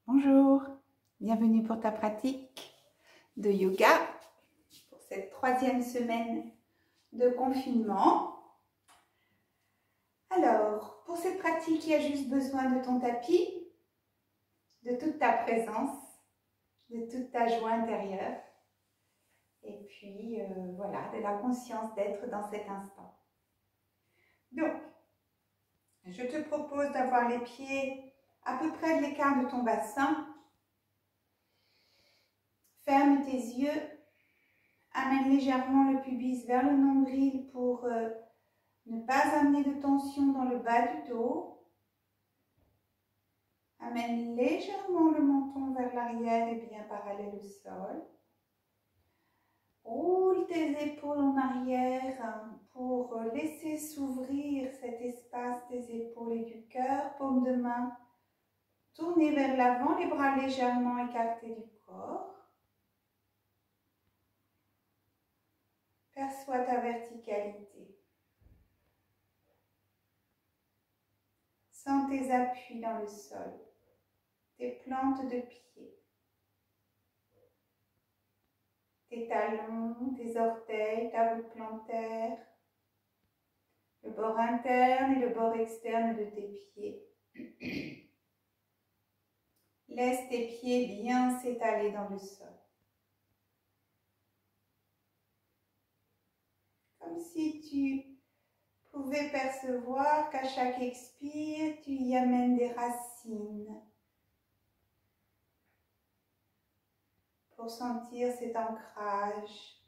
Bonjour, bienvenue pour ta pratique de yoga pour cette 3e semaine de confinement. Alors, pour cette pratique, il y a juste besoin de ton tapis, de toute ta présence, de toute ta joie intérieure et puis voilà, de la conscience d'être dans cet instant. Donc, je te propose d'avoir les pieds à peu près de l'écart de ton bassin. Ferme tes yeux, amène légèrement le pubis vers le nombril pour ne pas amener de tension dans le bas du dos. Amène légèrement le menton vers l'arrière et bien parallèle au sol. Roule tes épaules en arrière pour laisser s'ouvrir cet espace des épaules et du cœur. Paume de main tournée vers l'avant, les bras légèrement écartés du corps. Perçois ta verticalité. Sens tes appuis dans le sol, tes plantes de pied, tes talons, tes orteils, ta voûte plantaire, le bord interne et le bord externe de tes pieds. Laisse tes pieds bien s'étaler dans le sol. Comme si tu pouvais percevoir qu'à chaque expire, tu y amènes des racines pour sentir cet ancrage,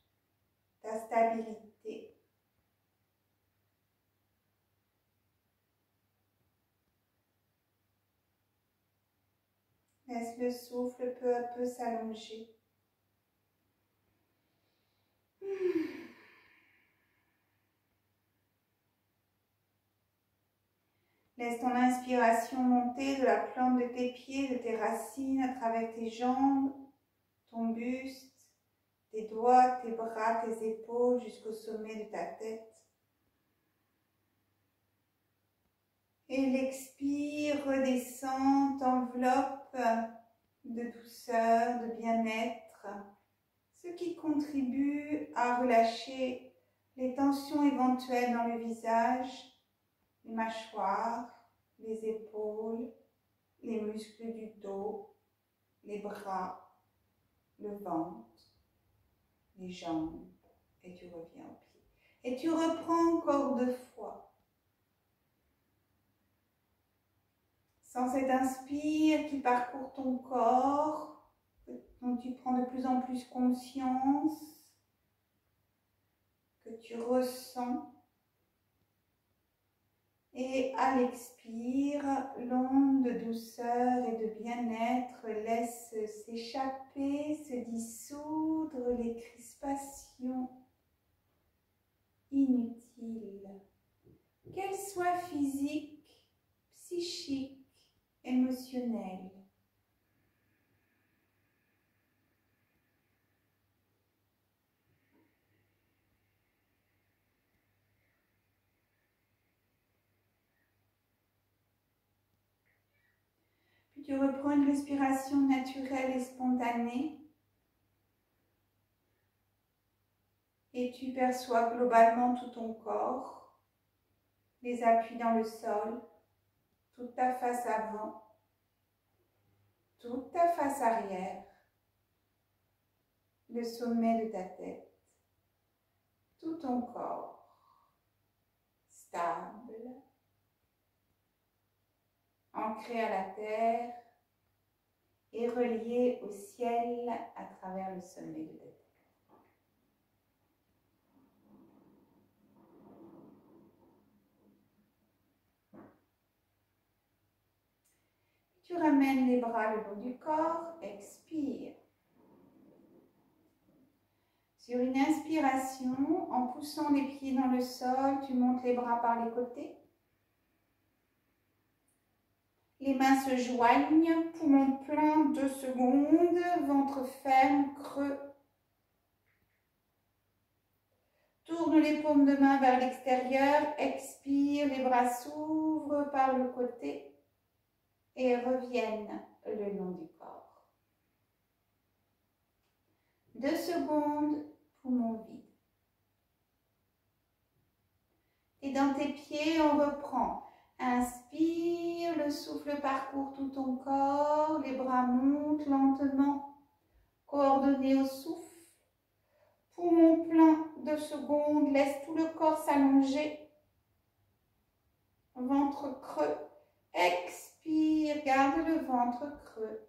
ta stabilité. Laisse le souffle peu à peu s'allonger. Laisse ton inspiration monter de la plante de tes pieds, de tes racines, à travers tes jambes, ton buste, tes doigts, tes bras, tes épaules, jusqu'au sommet de ta tête. Et l'expire redescend, t'enveloppe de douceur, de bien-être, ce qui contribue à relâcher les tensions éventuelles dans le visage, les mâchoires, les épaules, les muscles du dos, les bras, le ventre, les jambes, et tu reviens au pied. Et tu reprends encore 2 fois. Sans cet inspire qui parcourt ton corps, dont tu prends de plus en plus conscience, que tu ressens. Et à l'expire, l'onde de douceur et de bien-être laisse s'échapper, se dissoudre les crispations inutiles, qu'elles soient physiques, psychiques, émotionnelles. Puis tu reprends une respiration naturelle et spontanée. Et tu perçois globalement tout ton corps, les appuis dans le sol, toute ta face avant, toute ta face arrière, le sommet de ta tête, tout ton corps, stable, ancré à la terre et relié au ciel à travers le sommet de ta tête. Tu ramènes les bras le long du corps, expire. Sur une inspiration, en poussant les pieds dans le sol, tu montes les bras par les côtés. Les mains se joignent, poumon plein, 2 secondes, ventre ferme, creux. Tourne les paumes de main vers l'extérieur, expire, les bras s'ouvrent par le côté et reviennent le long du corps. 2 secondes, poumon vide. Et dans tes pieds, on reprend. Inspire, le souffle parcourt tout ton corps, les bras montent lentement, coordonnés au souffle. Poumon plein, 2 secondes, laisse tout le corps s'allonger. Ventre creux, expire, garde le ventre creux.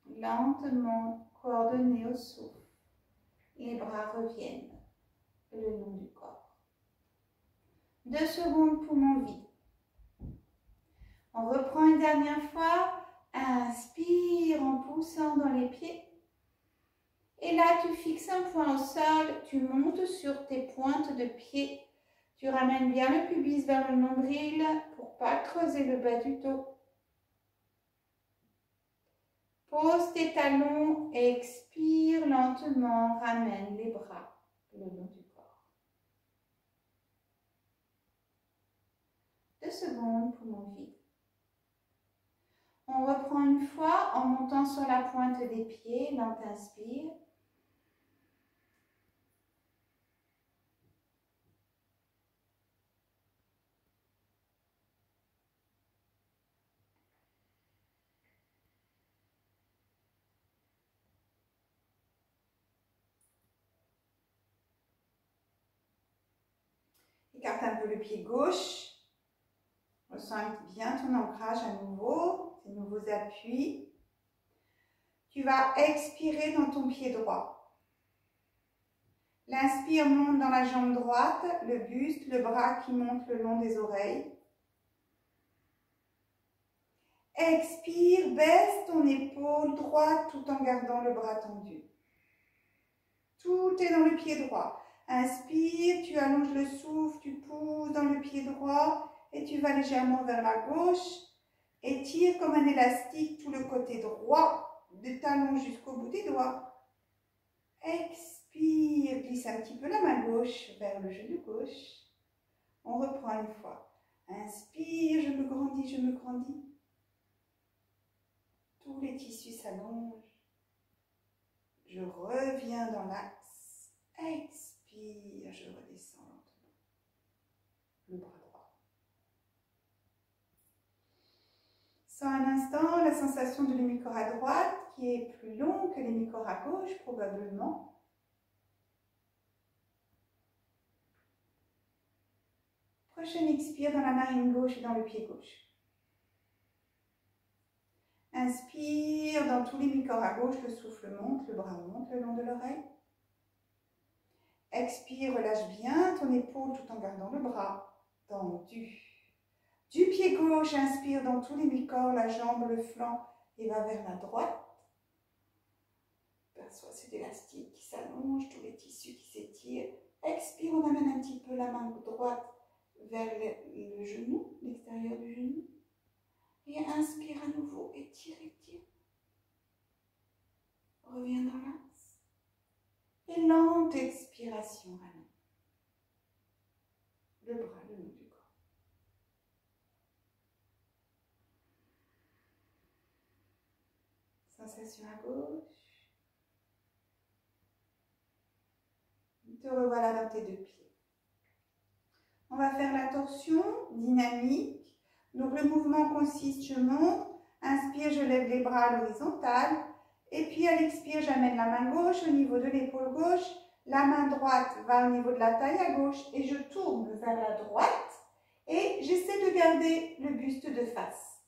Lentement, coordonné au souffle. Les bras reviennent le long du corps. 2 secondes, poumon vide. On reprend une dernière fois. Inspire en poussant dans les pieds. Et là, tu fixes un point au sol. Tu montes sur tes pointes de pied. Tu ramènes bien le pubis vers le nombril pour ne pas creuser le bas du dos. Pose tes talons, expire lentement, ramène les bras le long du corps. 2 secondes, poumon vide. On reprend une fois en montant sur la pointe des pieds, lente inspire. Écarte un peu le pied gauche. Ressens bien ton ancrage à nouveau, tes nouveaux appuis. Tu vas expirer dans ton pied droit. L'inspire monte dans la jambe droite, le buste, le bras qui monte le long des oreilles. Expire, baisse ton épaule droite tout en gardant le bras tendu. Tout est dans le pied droit. Inspire, tu allonges le souffle, tu pousses dans le pied droit et tu vas légèrement vers la gauche. Étire comme un élastique tout le côté droit du talon jusqu'au bout des doigts. Expire, glisse un petit peu la main gauche vers le genou gauche. On reprend une fois. Inspire, je me grandis, je me grandis. Tous les tissus s'allongent. Je reviens dans l'axe. Expire, je redescends lentement. Le bras droit. Sens un instant la sensation de l'hémicorps à droite qui est plus long que l'hémicorps à gauche probablement. Prochaine expire dans la narine gauche et dans le pied gauche. Inspire, dans tout l'hémicorps à gauche, le souffle monte, le bras monte le long de l'oreille. Expire, relâche bien ton épaule tout en gardant le bras tendu. Du pied gauche, inspire dans tout l'hémicorps, la jambe, le flanc et va vers la droite. Perçois cet élastique qui s'allonge, tous les tissus qui s'étirent. Expire, on amène un petit peu la main droite vers le genou, l'extérieur du genou. Et inspire à nouveau, étire, étire. Reviens dans l'axe. Et lente expiration, ramène le bras le long du corps. Sensation à gauche. Te revoilà dans tes 2 pieds. On va faire la torsion dynamique. Donc le mouvement consiste, je monte, inspire, je lève les bras à l'horizontale, et puis à l'expire, j'amène la main gauche au niveau de l'épaule gauche, la main droite va au niveau de la taille à gauche, et je tourne vers la droite, et j'essaie de garder le buste de face.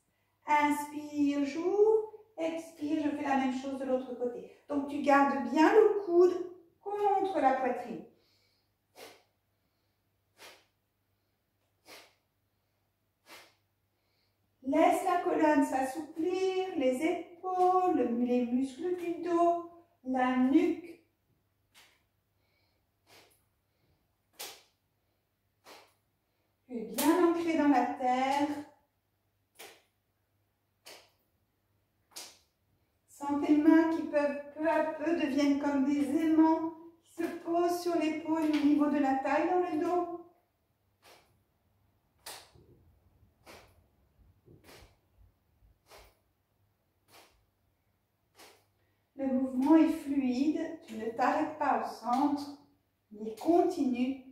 Inspire, j'ouvre, expire, je fais la même chose de l'autre côté. Donc tu gardes bien le coude contre la poitrine. Laisse la colonne s'assouplir, les épaules, les muscles du dos, la nuque. Tu es bien ancré dans la terre. Sens tes mains qui peuvent peu à peu deviennent comme des aimants qui se posent sur l'épaule au niveau de la taille dans le dos. Le mouvement est fluide, tu ne t'arrêtes pas au centre, il continue.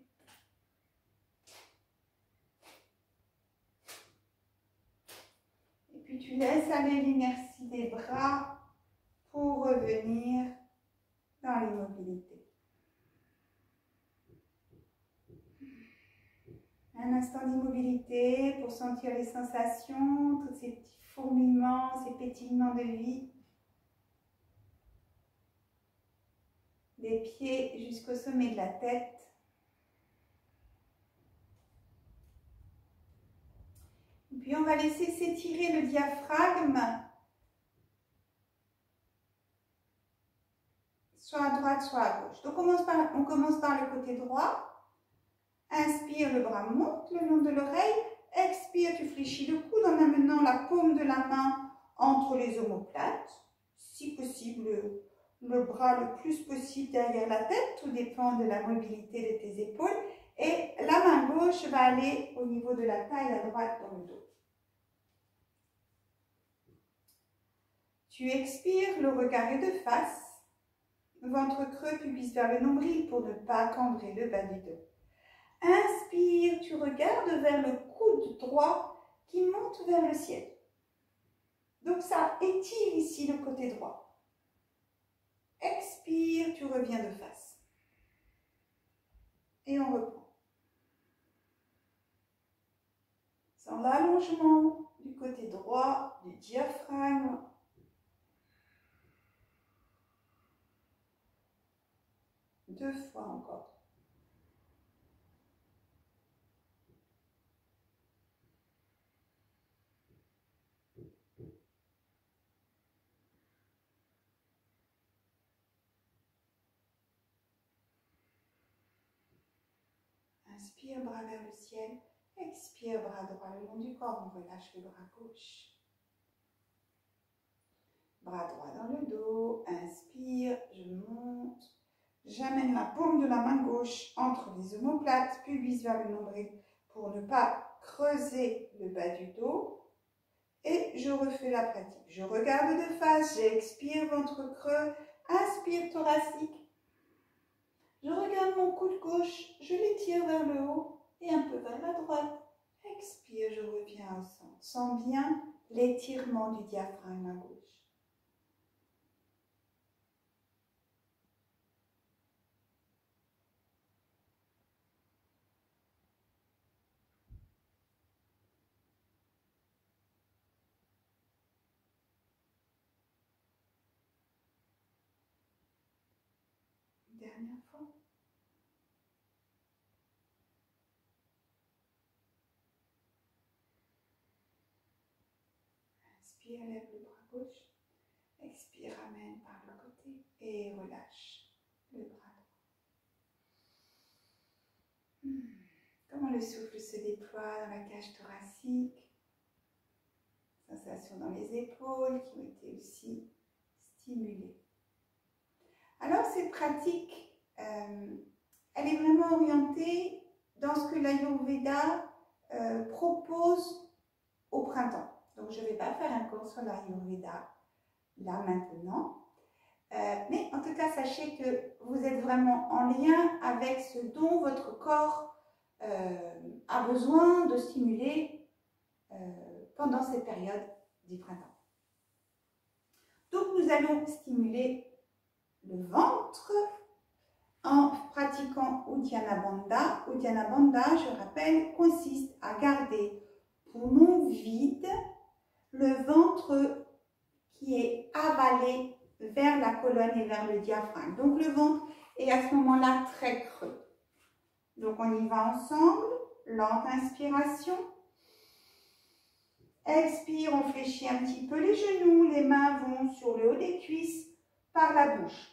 Et puis tu laisses aller l'inertie des bras pour revenir dans l'immobilité. Un instant d'immobilité pour sentir les sensations, tous ces petits fourmillements, ces pétillements de vie. Des pieds jusqu'au sommet de la tête. Et puis on va laisser s'étirer le diaphragme, soit à droite, soit à gauche. Donc on commence par le côté droit. Inspire, le bras monte le long de l'oreille. Expire, tu fléchis le coude en amenant la paume de la main entre les omoplates. Si possible, le bras le plus possible derrière la tête. Tout dépend de la mobilité de tes épaules. Et la main gauche va aller au niveau de la taille à droite dans le dos. Tu expires, le regard est de face. Ventre creux, pubis vers le nombril pour ne pas cambrer le bas du dos. Inspire, tu regardes vers le coude droit qui monte vers le ciel. Donc ça étire ici le côté droit. Expire, tu reviens de face. Et on reprend. Sans l'allongement du côté droit du diaphragme. Deux fois encore. Inspire, bras vers le ciel. Expire, bras droit le long du corps. On relâche le bras gauche. Bras droit dans le dos. Inspire, je monte. J'amène la paume de la main gauche entre les omoplates, pubis vers le nombril pour ne pas creuser le bas du dos. Et je refais la pratique. Je regarde de face, j'expire, ventre creux. Inspire, thoracique. Je regarde mon coude gauche, je l'étire vers le haut et un peu vers la droite. Expire, je reviens au centre. Sens bien l'étirement du diaphragme à gauche. Dernière fois. Inspire, lève le bras gauche. Expire, ramène par le côté et relâche le bras droit. Comment le souffle se déploie dans la cage thoracique. Sensations dans les épaules qui ont été aussi stimulées. Alors cette pratique, elle est vraiment orientée dans ce que l'Ayurveda propose au printemps. Donc je ne vais pas faire un cours sur l'Ayurveda là maintenant. Mais en tout cas, sachez que vous êtes vraiment en lien avec ce dont votre corps a besoin de stimuler pendant cette période du printemps. Donc nous allons stimuler le ventre en pratiquant Uddiyana Bandha. Uddiyana Bandha, je rappelle, consiste à garder poumon vide, le ventre qui est avalé vers la colonne et vers le diaphragme. Donc le ventre est à ce moment-là très creux. Donc on y va ensemble, lente inspiration. Expire, on fléchit un petit peu les genoux, les mains vont sur le haut des cuisses par la bouche.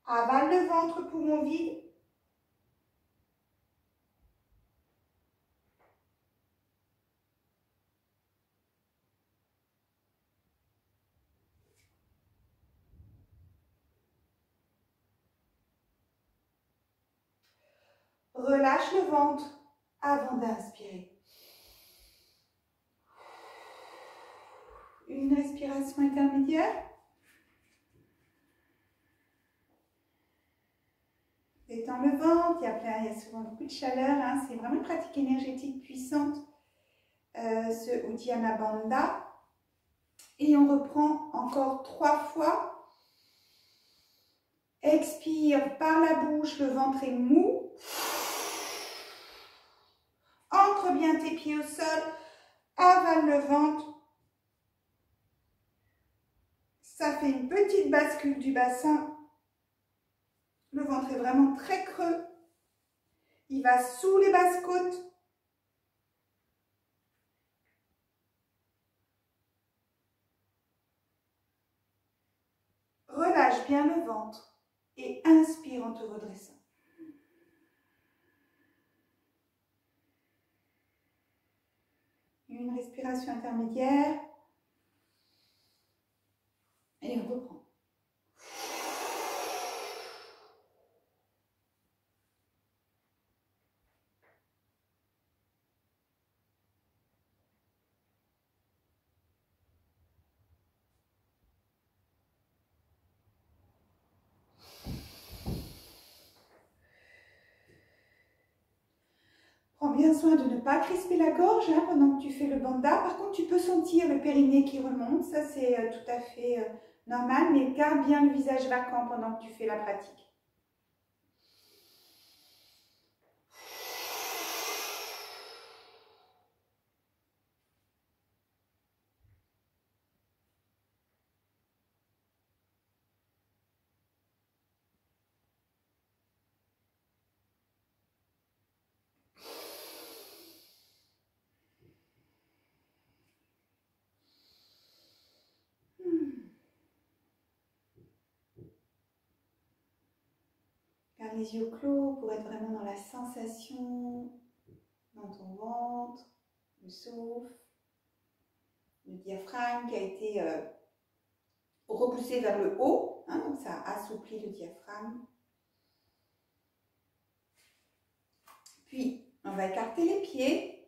Avale le ventre, poumon vide. Relâche le ventre avant d'inspirer. Une respiration intermédiaire. Détends le ventre, il y a souvent beaucoup de chaleur, hein. C'est vraiment une pratique énergétique puissante, ce Uddiyana Bandha. Et on reprend encore 3 fois. Expire par la bouche, le ventre est mou. Ancre bien tes pieds au sol, avale le ventre. Ça fait une petite bascule du bassin. Le ventre est vraiment très creux. Il va sous les basses côtes. Relâche bien le ventre et inspire en te redressant. Une respiration intermédiaire. Et on reprend. Prends bien soin de ne pas crisper la gorge hein, pendant que tu fais le bandha. Par contre, tu peux sentir le périnée qui remonte. Ça, c'est tout à fait normal. Mais garde bien le visage vacant pendant que tu fais la pratique. Garde les yeux clos pour être vraiment dans la sensation dans ton ventre, le souffle, le diaphragme qui a été repoussé vers le haut, hein, donc ça assouplit le diaphragme. Puis, on va écarter les pieds,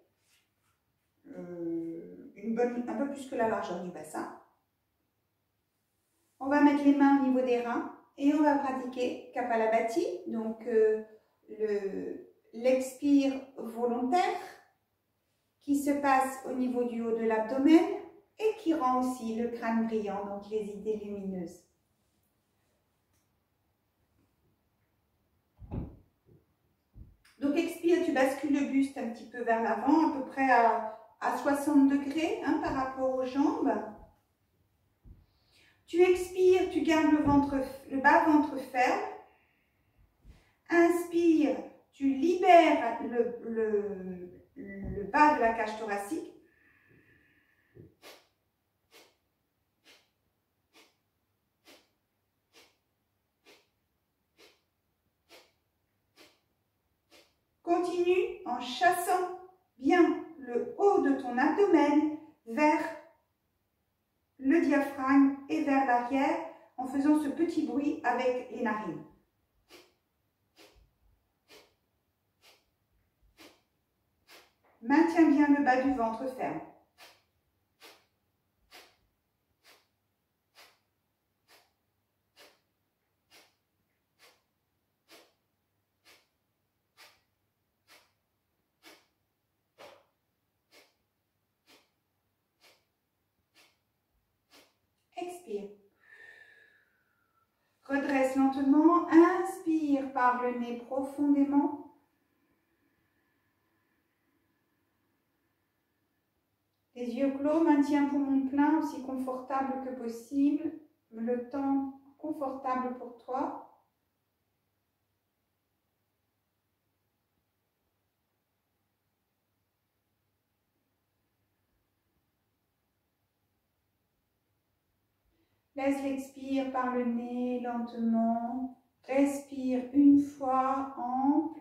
un peu plus que la largeur du bassin. On va mettre les mains au niveau des reins et on va pratiquer Kapalabhati, donc l'expire volontaire qui se passe au niveau du haut de l'abdomen et qui rend aussi le crâne brillant, donc les idées lumineuses. Donc expire, tu bascules le buste un petit peu vers l'avant, à peu près à 60 degrés hein, par rapport aux jambes. Tu expires, tu gardes le bas-ventre ferme. Inspire, tu libères le bas de la cage thoracique. Continue en chassant bien le haut de ton abdomen vers le diaphragme et vers l'arrière en faisant ce petit bruit avec les narines. Maintiens bien le bas du ventre ferme. Expire. Redresse lentement. Inspire par le nez profondément. Les yeux clos, maintiens poumon plein, aussi confortable que possible. Le temps confortable pour toi. Laisse l'expire par le nez lentement. Respire une fois ample.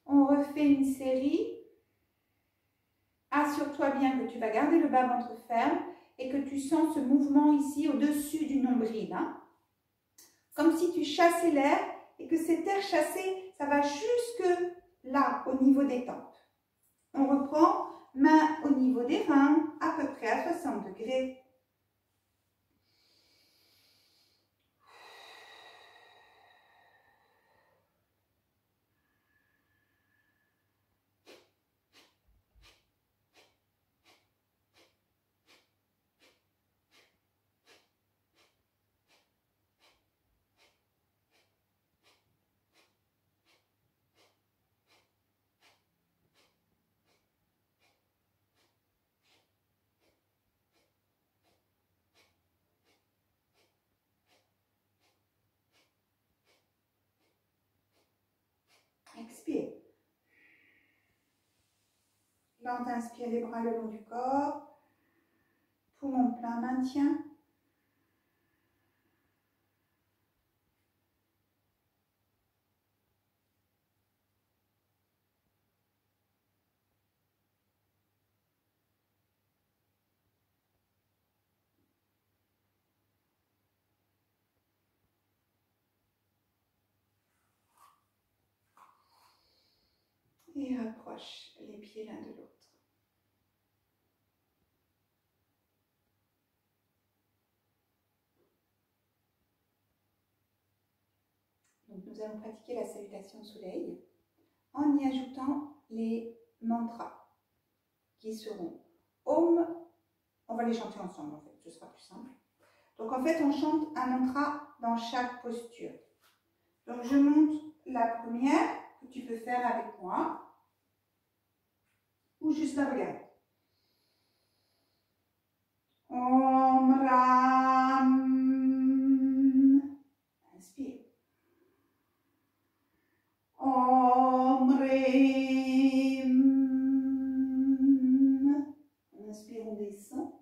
On refait une série. Assure-toi bien que tu vas garder le bas-ventre ferme et que tu sens ce mouvement ici au-dessus du nombril. Hein? Comme si tu chassais l'air et que cet air chassé, ça va jusque là, au niveau des tempes. On reprend, main au niveau des reins, à peu près à 60 degrés. Expire. Lente inspire, les bras le long du corps. Poumon plein, maintien. Et rapproche les pieds l'un de l'autre. Donc nous allons pratiquer la salutation au soleil en y ajoutant les mantras qui seront Om. On va les chanter ensemble en fait, ce sera plus simple. Donc en fait on chante un mantra dans chaque posture. Donc je montre la première que tu peux faire avec moi ou juste la regarder. Om Ram. Inspire. Om Rim. Inspire, on descend.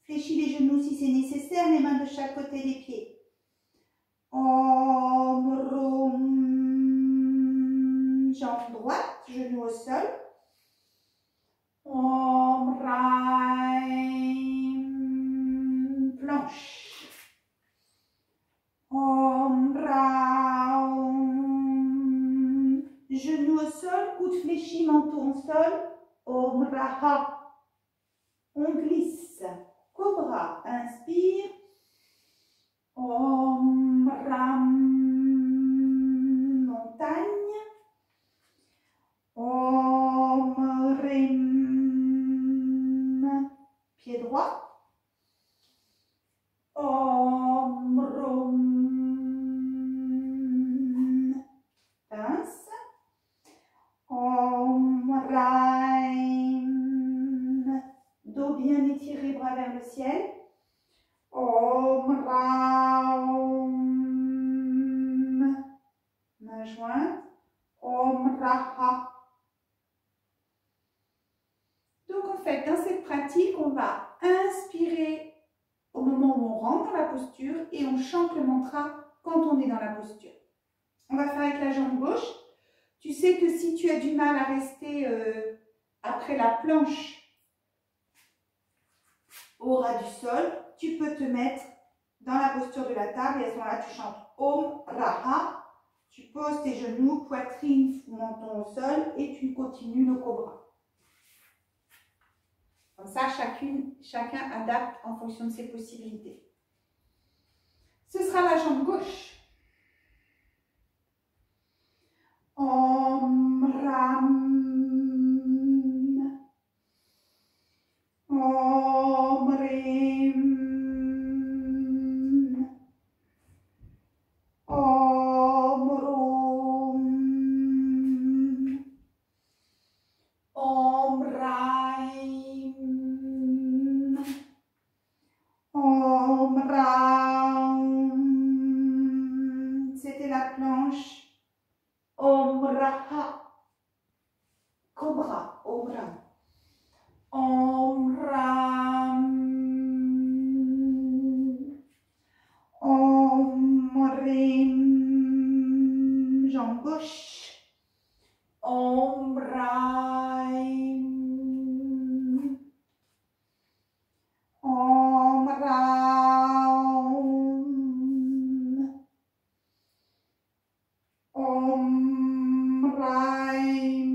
Fléchis les genoux si c'est nécessaire, les mains de chaque côté des pieds. Om Rum. Jambe droite, genou au sol. Om Raim. Planche. Om Raum. Genou au sol, coude fléchi, menton au sol. Om Raha. On glisse. Cobra. Inspire. Om Ram. Montagne. Om Rim. Pied droit. Om Rum. Pince. Om Raim. Dos bien étiré, bras vers le ciel. Om Raum. Main jointe. Om Raha. Donc en fait, dans cette pratique, on va inspirer au moment où on rentre dans la posture et on chante le mantra quand on est dans la posture. On va faire avec la jambe gauche. Tu sais que si tu as du mal à rester après la planche au ras du sol, tu peux te mettre dans la posture de la table et à ce moment-là, tu chantes Om Raha. Tu poses tes genoux, poitrine, menton au sol et tu continues le cobra. Comme ça, chacun adapte en fonction de ses possibilités. Ce sera la jambe gauche. Om Ram. Om Rim. Om Rum. Om Raim. Om Raum. C'était la planche. Om Raha. Cobra. Om Ram. Om Ram. Om Rim. Jambe gauche. Om Raim. Om Raum. Om Raim.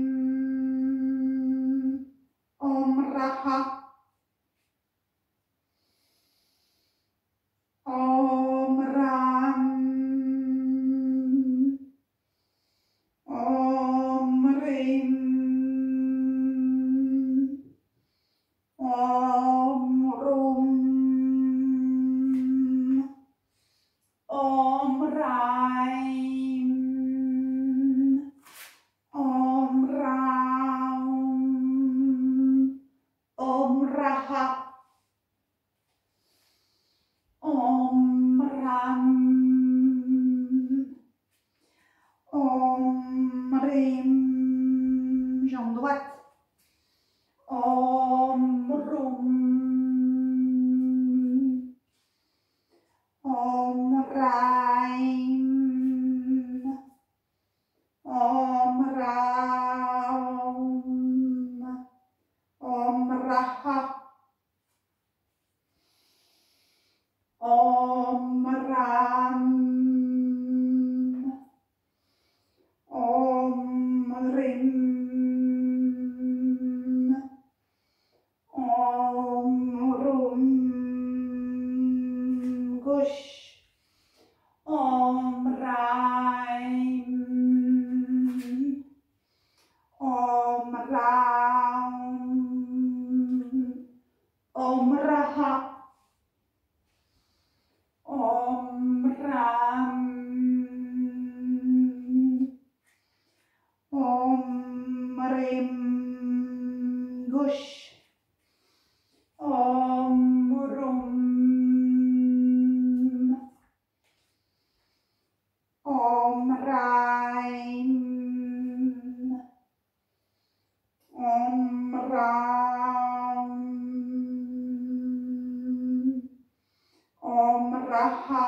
Om Rum. Om Raim. Om Raum. Om Raha. Om Ram. Om Rim. Om Rum. Gush. Om Raim. Om Raum. Om Raha. Om Ram. Om Rim. Gush. Om Rum. Om Raim. Om Ram. Om Raha.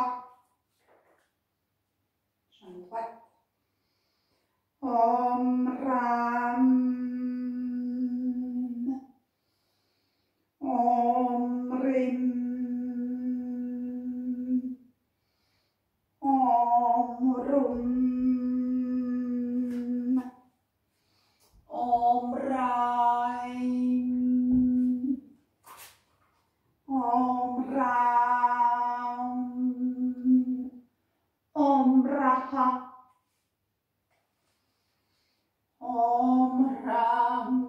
Jambe droite. Om Ram. Om Rim. Om Rum. Om Raim. Om Ram. Om Raha. Om Ram.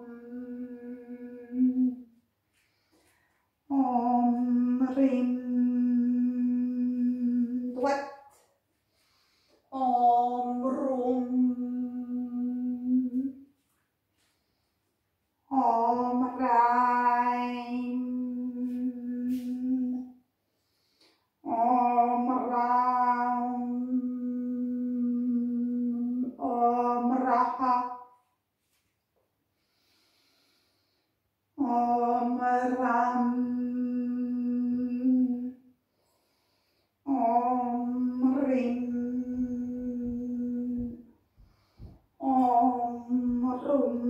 Om Rim. Droite. Om Rum. Om Raim. Om Raum. Om Raha. Om Ram. Om Rim. Om Rum.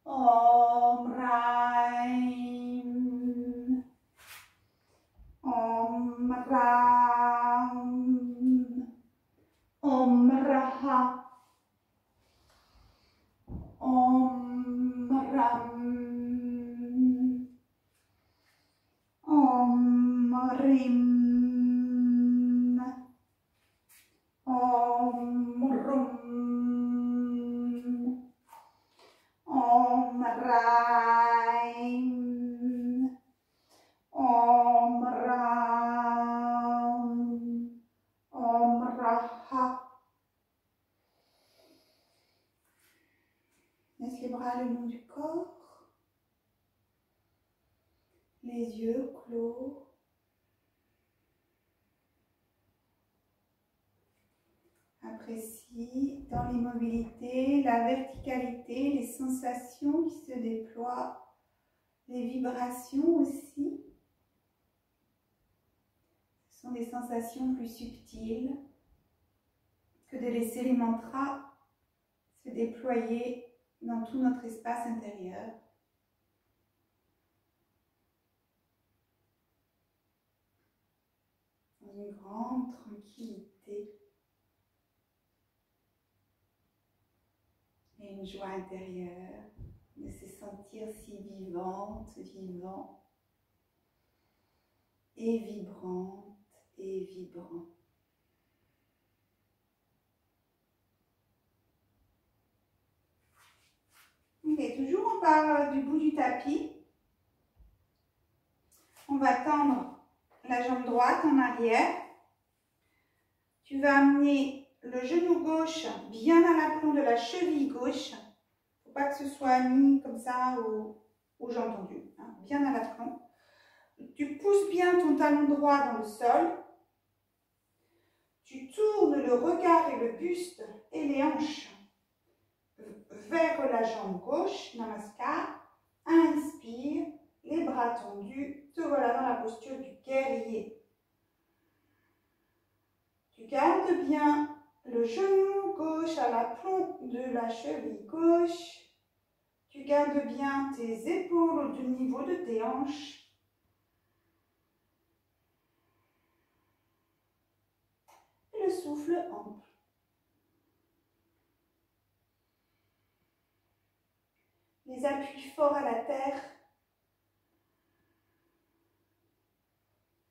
Om Raim. Om Raum. Om Raha. Om Ram. Om Rim. Om Rum. Om Raim. Om Raum. Om Raha. Laisse les bras le long du corps. Les yeux clos. Apprécie dans l'immobilité, la verticalité, les sensations qui se déploient, les vibrations aussi. Ce sont des sensations plus subtiles que de laisser les mantras se déployer dans tout notre espace intérieur. Dans une grande tranquillité et une joie intérieure de se sentir si vivante, vivant et vibrante et vibrant. Ok, toujours on part du bout du tapis. On va tendre la jambe droite en arrière. Tu vas amener le genou gauche bien à l'aplomb de la cheville gauche. Il ne faut pas que ce soit mis comme ça aux jambes tendues, hein, bien à l'aplomb. Tu pousses bien ton talon droit dans le sol. Tu tournes le regard et le buste et les hanches vers la jambe gauche, Namaskar. Inspire, les bras tendus, te voilà dans la posture du guerrier. Tu gardes bien le genou gauche à l'aplomb de la cheville gauche. Tu gardes bien tes épaules au niveau de tes hanches. Et le souffle ample. Les appuis forts à la terre.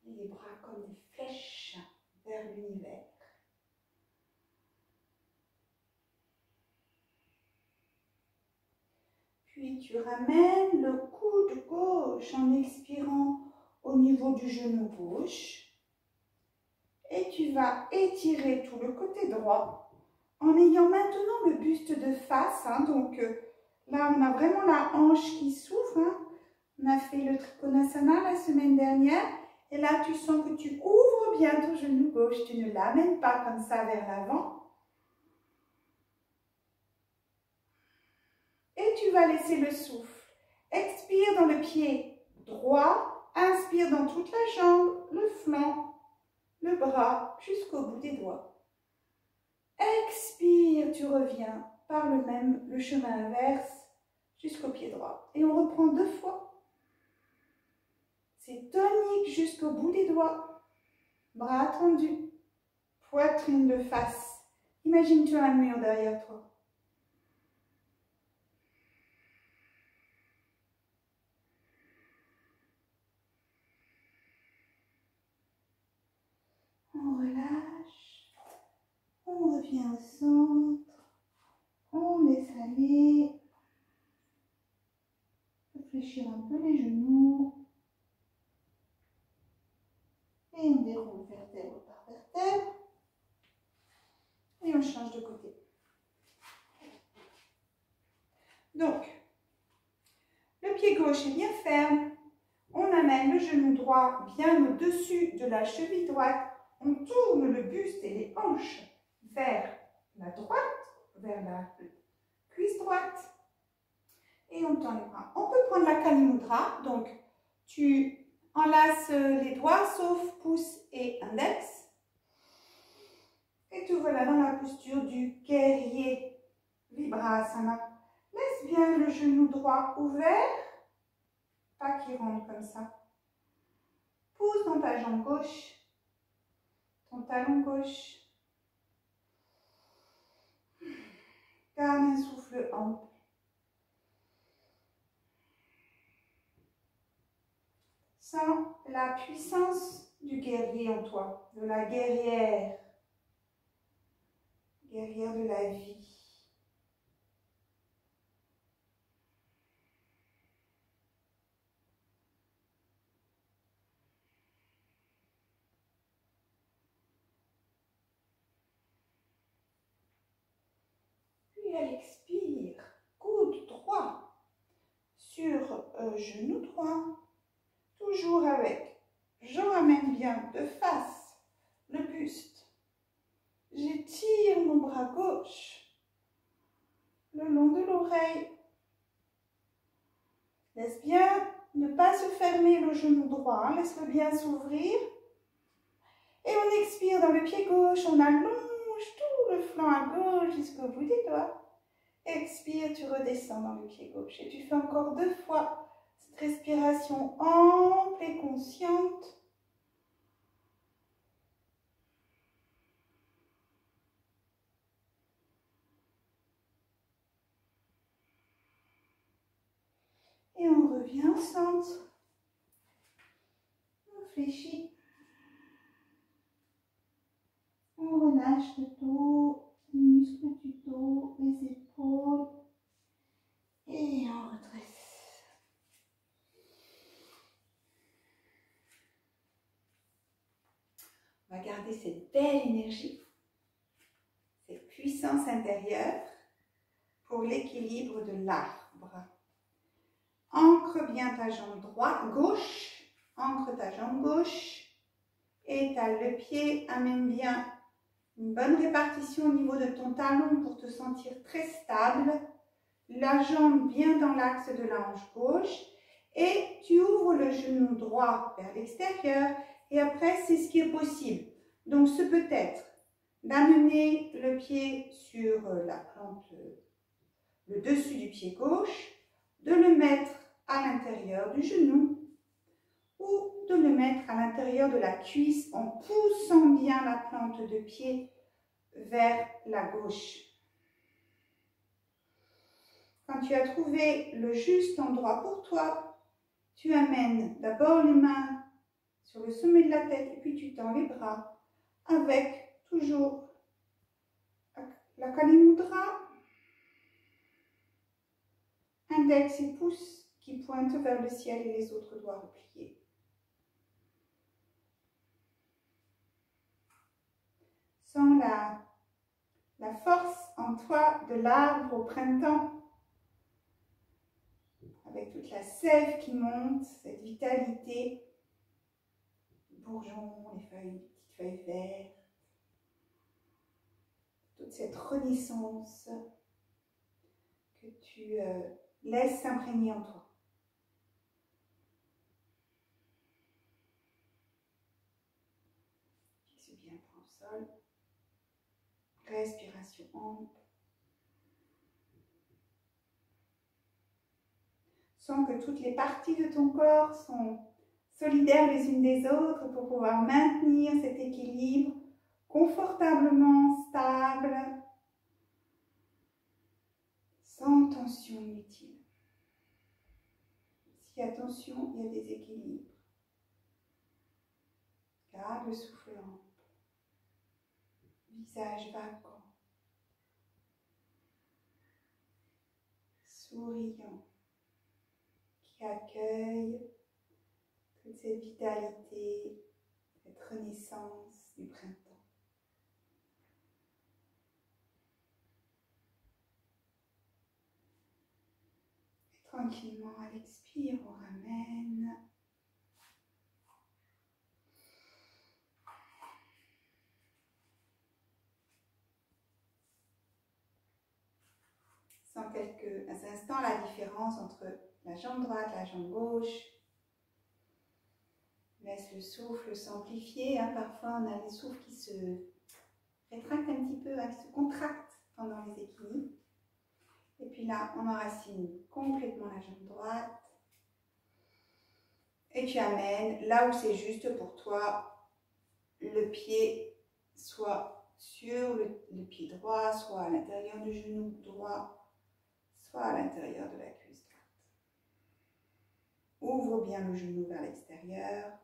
Et les bras comme des flèches vers l'univers. Puis tu ramènes le coude gauche en expirant au niveau du genou gauche. Et tu vas étirer tout le côté droit en ayant maintenant le buste de face. Donc là, on a vraiment la hanche qui s'ouvre. On a fait le Trikonasana la semaine dernière. Et là, tu sens que tu ouvres bien ton genou gauche. Tu ne l'amènes pas comme ça vers l'avant. Et tu vas laisser le souffle. Expire dans le pied droit. Inspire dans toute la jambe, le flanc, le bras jusqu'au bout des doigts. Expire, tu reviens par le chemin inverse jusqu'au pied droit. Et on reprend 2 fois. C'est tonique jusqu'au bout des doigts. Bras tendus. Poitrine de face. Imagine tu as un mur derrière toi. On relâche. On revient au centre. On laisse aller. Réfléchir un peu les genoux. Et on déroule vertèbre par vertèbre. Et on change de côté. Donc, le pied gauche est bien ferme. On amène le genou droit bien au-dessus de la cheville droite. On tourne le buste et les hanches vers la droite, vers la cuisse droite. Et on tend les bras. On peut prendre la Kali Mudra. Donc, tu enlaces les doigts sauf pouce et index. Et te voilà dans la posture du guerrier Vibrasana. Laisse bien le genou droit ouvert. Pas qui rentre comme ça. Pousse dans ta jambe gauche. Ton talon gauche. Garde un souffle ample. Sens la puissance du guerrier en toi, de la guerrière. Guerrière de la vie. Puis elle expire, coude droit sur genou droit, toujours avec, je ramène bien de face le buste. J'étire mon bras gauche le long de l'oreille. Laisse bien ne pas se fermer le genou droit, laisse-le bien s'ouvrir. Et on expire dans le pied gauche, on allonge tout le flanc à gauche jusqu'au bout des doigts. Expire, tu redescends dans le pied gauche. Et tu fais encore 2 fois cette respiration ample et consciente. Et on revient au centre. On fléchit. On relâche le dos, les muscles du dos, les épaules. Et on redresse. On va garder cette belle énergie, cette puissance intérieure pour l'équilibre de l'arbre. Ancre bien ta jambe droite, gauche, ancre ta jambe gauche, étale le pied, amène bien une bonne répartition au niveau de ton talon pour te sentir très stable. la jambe bien dans l'axe de la hanche gauche et tu ouvres le genou droit vers l'extérieur et après c'est ce qui est possible. Donc ce peut être d'amener le pied sur la plante, le dessus du pied gauche, de le mettre à l'intérieur du genou ou de le mettre à l'intérieur de la cuisse en poussant bien la plante de pied vers la gauche. Quand tu as trouvé le juste endroit pour toi, tu amènes d'abord les mains sur le sommet de la tête et puis tu tends les bras avec toujours la Kali Mudra, index et pouce qui pointent vers le ciel et les autres doigts repliés. Sens la force en toi de l'arbre au printemps, avec toute la sève qui monte, cette vitalité, les bourgeons, les petites feuilles vertes, toute cette renaissance que tu laisses s'imprégner en toi. Fixe bien ton sol. Respiration ample. Sens que toutes les parties de ton corps sont solidaires les unes des autres pour pouvoir maintenir cet équilibre confortablement stable, sans tension inutile. S'il y a tension, il y a déséquilibre. Garde le souffle ample, visage vacant, souriant, qui accueille toute cette vitalité, cette renaissance du printemps. Et tranquillement, à l'expire, on ramène. Sans quelques instants la différence entre la jambe droite et la jambe gauche. Laisse le souffle s'amplifier. Parfois, on a les souffles qui se rétractent un petit peu, qui se contractent pendant les équilibres. Et puis là, on enracine complètement la jambe droite. Et tu amènes là où c'est juste pour toi, le pied soit sur le pied droit, soit à l'intérieur du genou droit, soit à l'intérieur de la cuisse droite. Ouvre bien le genou vers l'extérieur.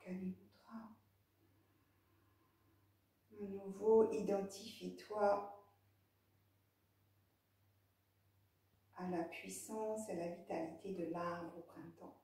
Kali Mudra. De nouveau, identifie-toi à la puissance et la vitalité de l'arbre au printemps.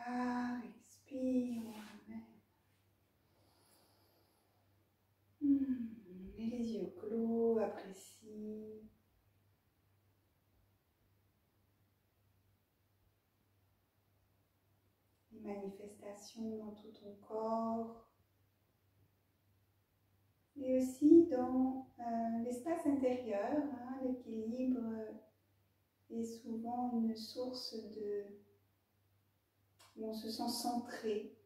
Inspire, expire, on ramène. Et les yeux clos, apprécie. Les manifestations dans tout ton corps. Et aussi dans l'espace intérieur, l'équilibre est souvent une source où on se sent centré.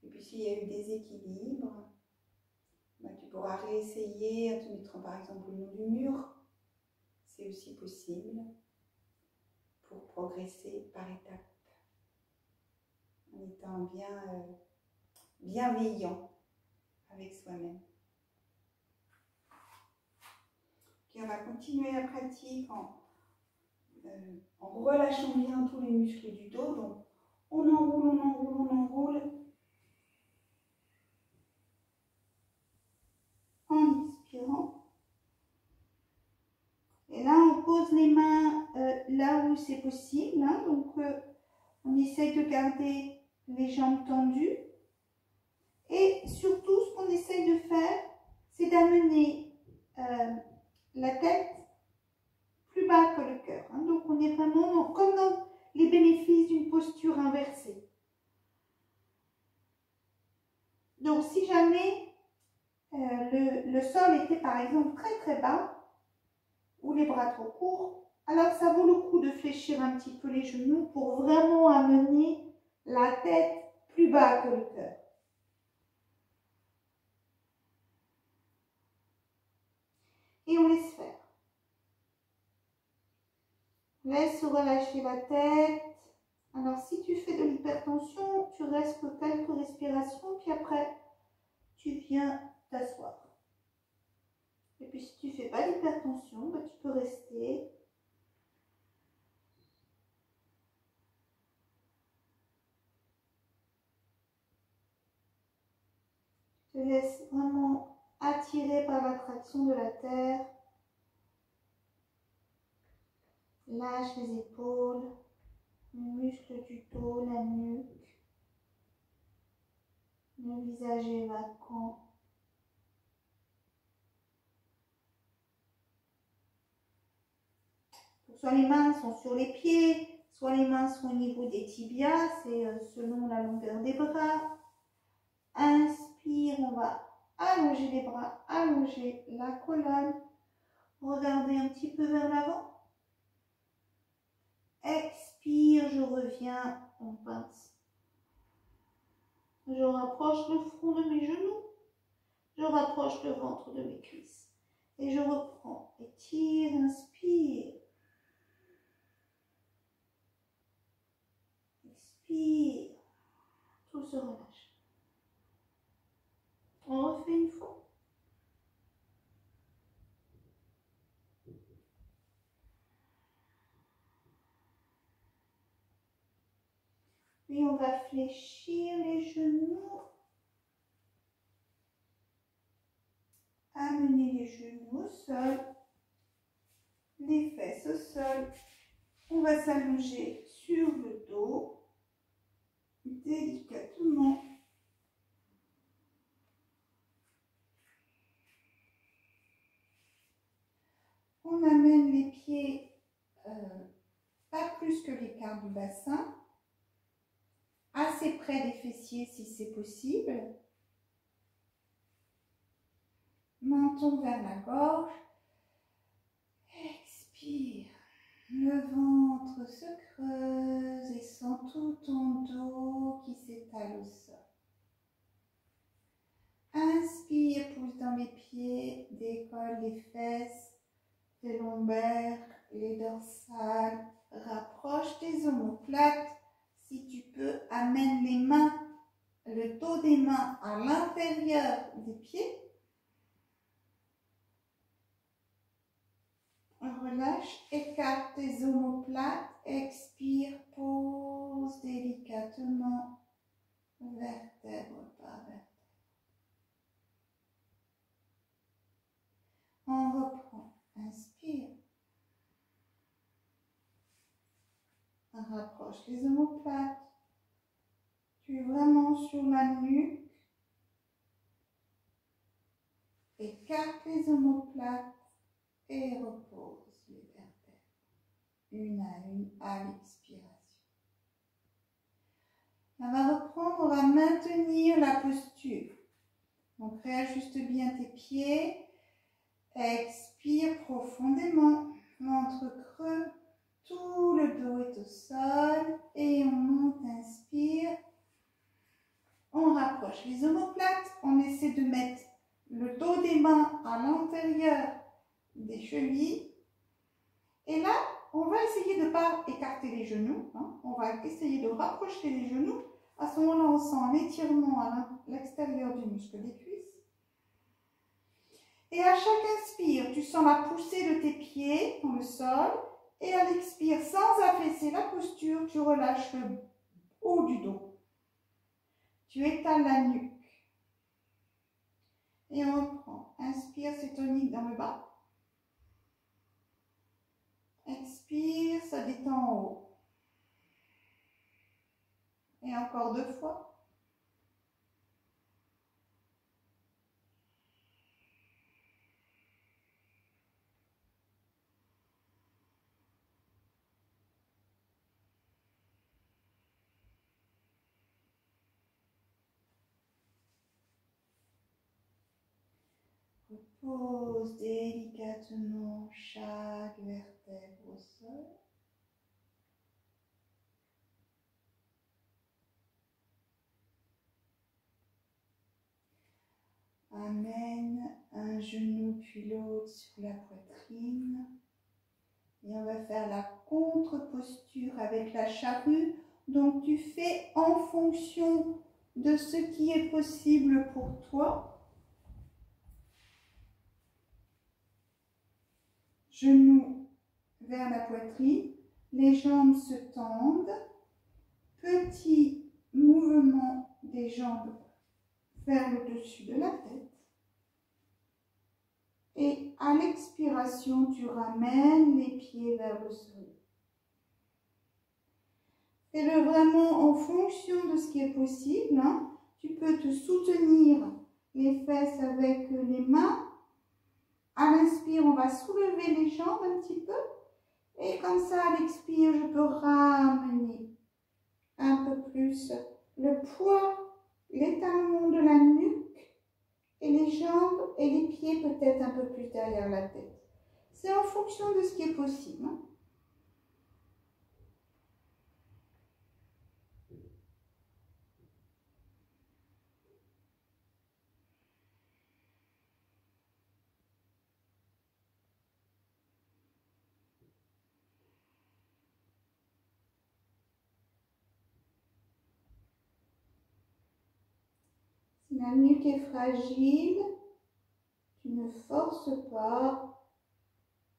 Et puis s'il y a eu des équilibres, tu pourras réessayer en te mettant par exemple le long du mur. C'est aussi possible pour progresser par étapes. En étant bien bienveillant avec soi-même. Puis on va continuer la pratique en relâchant bien tous les muscles du dos. Donc on enroule, on enroule, on enroule. En expirant. Et là, on pose les mains là où c'est possible. Hein, donc, on essaye de garder les jambes tendues. Et surtout, ce qu'on essaye de faire, c'est d'amener la tête plus bas que le cœur. Hein. Donc, on est vraiment comme dans les bénéfices d'une posture inversée. Donc, si jamais le sol était par exemple très très bas, ou les bras trop courts, alors ça vaut le coup de fléchir un petit peu les genoux pour vraiment amener la tête plus bas que le cœur. Et on laisse faire. Laisse relâcher la tête. Alors si tu fais de l'hypertension, tu restes que quelques respirations, puis après, tu viens t'asseoir. Et puis si tu ne fais pas d'hypertension, bah, tu peux rester. Tu te laisses vraiment attirer par l'attraction de la terre. Lâche les épaules, les muscles du dos, la nuque. Le visage est vacant. Soit les mains sont sur les pieds, soit les mains sont au niveau des tibias, c'est selon la longueur des bras. Inspire, on va allonger les bras, allonger la colonne. Regardez un petit peu vers l'avant. Expire, je reviens, on pince. Je rapproche le front de mes genoux. Je rapproche le ventre de mes cuisses. Et je reprends. Étire, inspire. Expire. Tout se relâche. On refait une fois. Puis on va fléchir les genoux. Amener les genoux au sol. Les fesses au sol. On va s'allonger sur le dos. Délicatement. On amène les pieds pas plus que l'écart du bassin, assez près des fessiers si c'est possible. Menton vers la gorge. Expire. Le ventre se creuse et sent tout ton dos qui s'étale au sol. Inspire, pousse dans les pieds, décolle les fesses, les lombaires, les dorsales. Rapproche tes omoplates. Si tu peux, amène les mains, le dos des mains à l'intérieur des pieds. Relâche, écarte tes omoplates, expire, pose délicatement, vertèbre par vertèbre. On reprend, inspire. Rapproche les omoplates. Tu es vraiment sur la nuque. Écarte les omoplates et repose les vertèbres. Une à l'expiration. On va reprendre, on va maintenir la posture. Donc réajuste bien tes pieds. Expire profondément. Ventre creux. Tout le dos est au sol. Et on monte, inspire. On rapproche les omoplates. On essaie de mettre le dos des mains à l'intérieur des chevilles. Et là, on va essayer de ne pas écarter les genoux. Hein. On va essayer de rapprocher les genoux. À ce ressent un étirement à l'extérieur du muscle des cuisses. Et à chaque inspire, tu sens la poussée de tes pieds dans le sol. Et à l'expire, sans affaisser la posture, tu relâches le haut du dos. Tu étales la nuque. Et on reprend. Inspire, c'est tonique dans le bas. Expire, ça détend en haut. Et encore 2 fois. Pose délicatement chaque vertèbre au sol. Amène un genou puis l'autre sur la poitrine. Et on va faire la contre-posture avec la charrue. Donc tu fais en fonction de ce qui est possible pour toi. Genoux vers la poitrine, les jambes se tendent, petit mouvement des jambes vers le dessus de la tête. Et à l'expiration, tu ramènes les pieds vers le sol. Fais-le vraiment en fonction de ce qui est possible. Tu peux te soutenir les fesses avec les mains. À l'inspire, on va soulever les jambes un petit peu. Et comme ça, à l'expire, je peux ramener un peu plus le poids, l'étalement de la nuque et les jambes et les pieds peut-être un peu plus derrière la tête. C'est en fonction de ce qui est possible. Si la nuque est fragile, tu ne forces pas.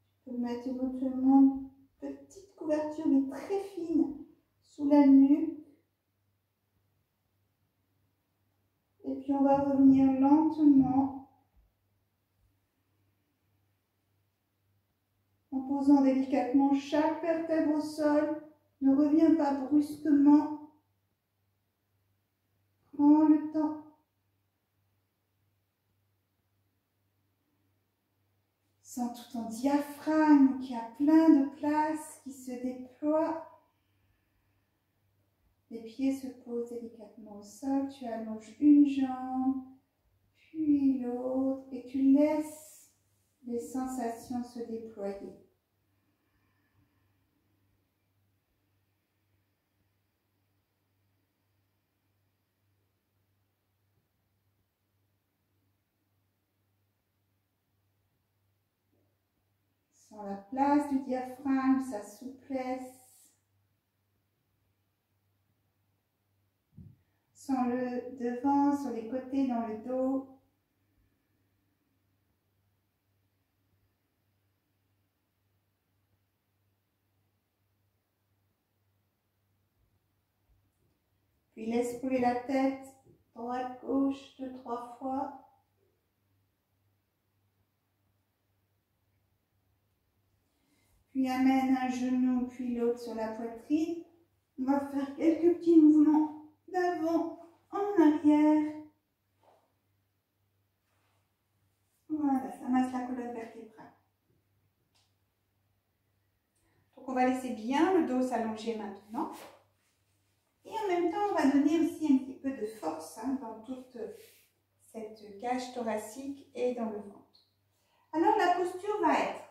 Tu peux mettre éventuellement une petite couverture, mais très fine, sous la nuque. Et puis on va revenir lentement, en posant délicatement chaque vertèbre au sol. Ne reviens pas brusquement. Prends le temps. Sens tout ton diaphragme qui a plein de place, qui se déploie. Les pieds se posent délicatement au sol. Tu allonges une jambe, puis l'autre, et tu laisses les sensations se déployer. Sens la place du diaphragme, sa souplesse. Sens-le devant, sur les côtés, dans le dos. Puis laisse couler la tête, droite, gauche, 2-3 fois. Puis amène un genou, puis l'autre sur la poitrine. On va faire quelques petits mouvements d'avant en arrière. Voilà, ça masse la colonne vertébrale. Donc on va laisser bien le dos s'allonger maintenant. Et en même temps, on va donner aussi un petit peu de force dans toute cette cage thoracique et dans le ventre. Alors la posture va être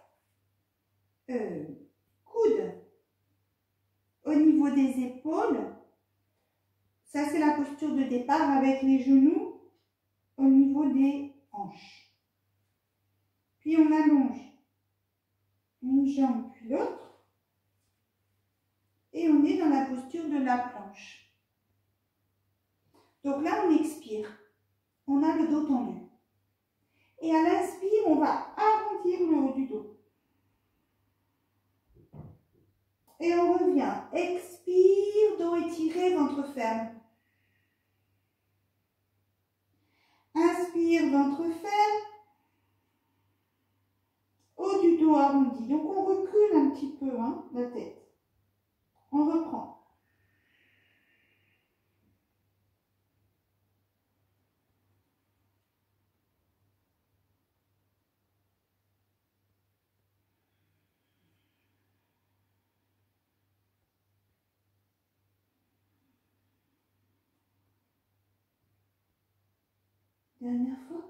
coude au niveau des épaules. Ça, c'est la posture de départ avec les genoux au niveau des hanches. Puis on allonge une jambe puis l'autre. Et on est dans la posture de la planche. Donc là, on expire. On a le dos tendu. Et à l'inspire, on va arrondir le haut du dos. Et on revient. Expire, dos étiré, ventre ferme. Inspire, ventre ferme. Haut du dos arrondi. Donc on recule un petit peu la tête. On reprend. Dernière fois.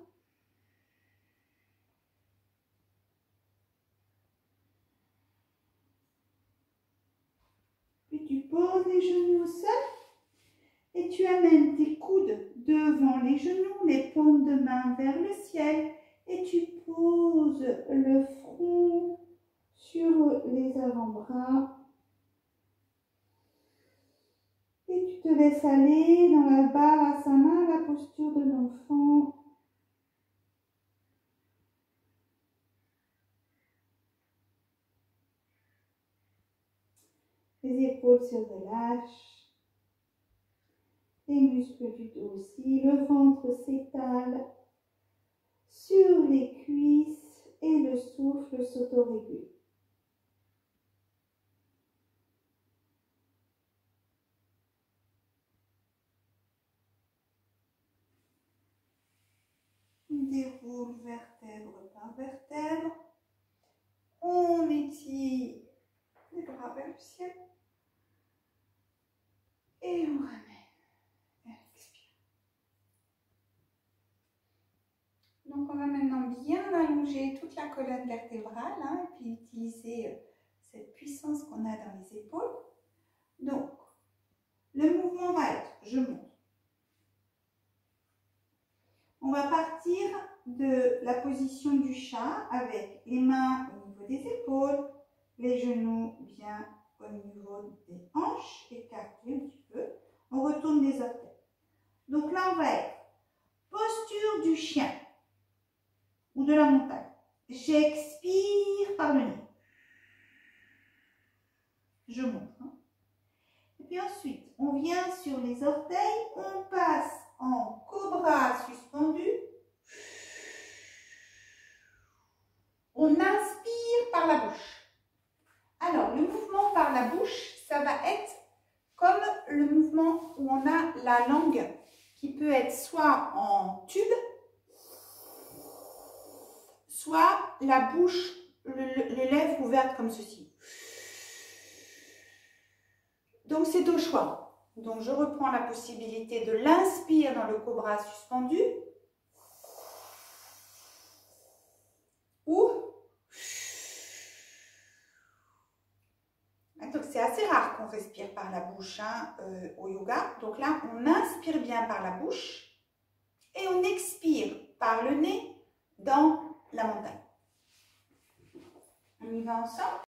Puis tu poses les genoux au sol et tu amènes tes coudes devant les genoux, les paumes de main vers le ciel et tu poses le front sur les avant-bras. Et tu te laisses aller dans la Balasana, la posture de l'enfant. Les épaules se relâchent. Les muscles du dos aussi. Le ventre s'étale sur les cuisses et le souffle s'autorégule. On déroule vertèbre par vertèbre. On étire les bras vers le ciel. Et on ramène. Expire. Donc on va maintenant bien allonger toute la colonne vertébrale et puis utiliser cette puissance qu'on a dans les épaules. Donc le mouvement va être, je monte. On va partir de la position du chat avec les mains au niveau des épaules, les genoux bien au niveau des hanches, écartés un petit peu. On retourne les orteils. Donc là, on va être posture du chien ou de la montagne. J'expire par le nez. Je monte. Et puis ensuite, on vient sur les orteils, on passe en cobra suspendu. On inspire par la bouche. Alors, le mouvement par la bouche, ça va être comme le mouvement où on a la langue qui peut être soit en tube, soit la bouche, les lèvres ouvertes comme ceci. Donc, c'est au choix. Donc, je reprends la possibilité de l'inspire dans le cobra suspendu ou donc c'est assez rare qu'on respire par la bouche au yoga. Donc là, on inspire bien par la bouche et on expire par le nez dans la montagne. On y va ensemble?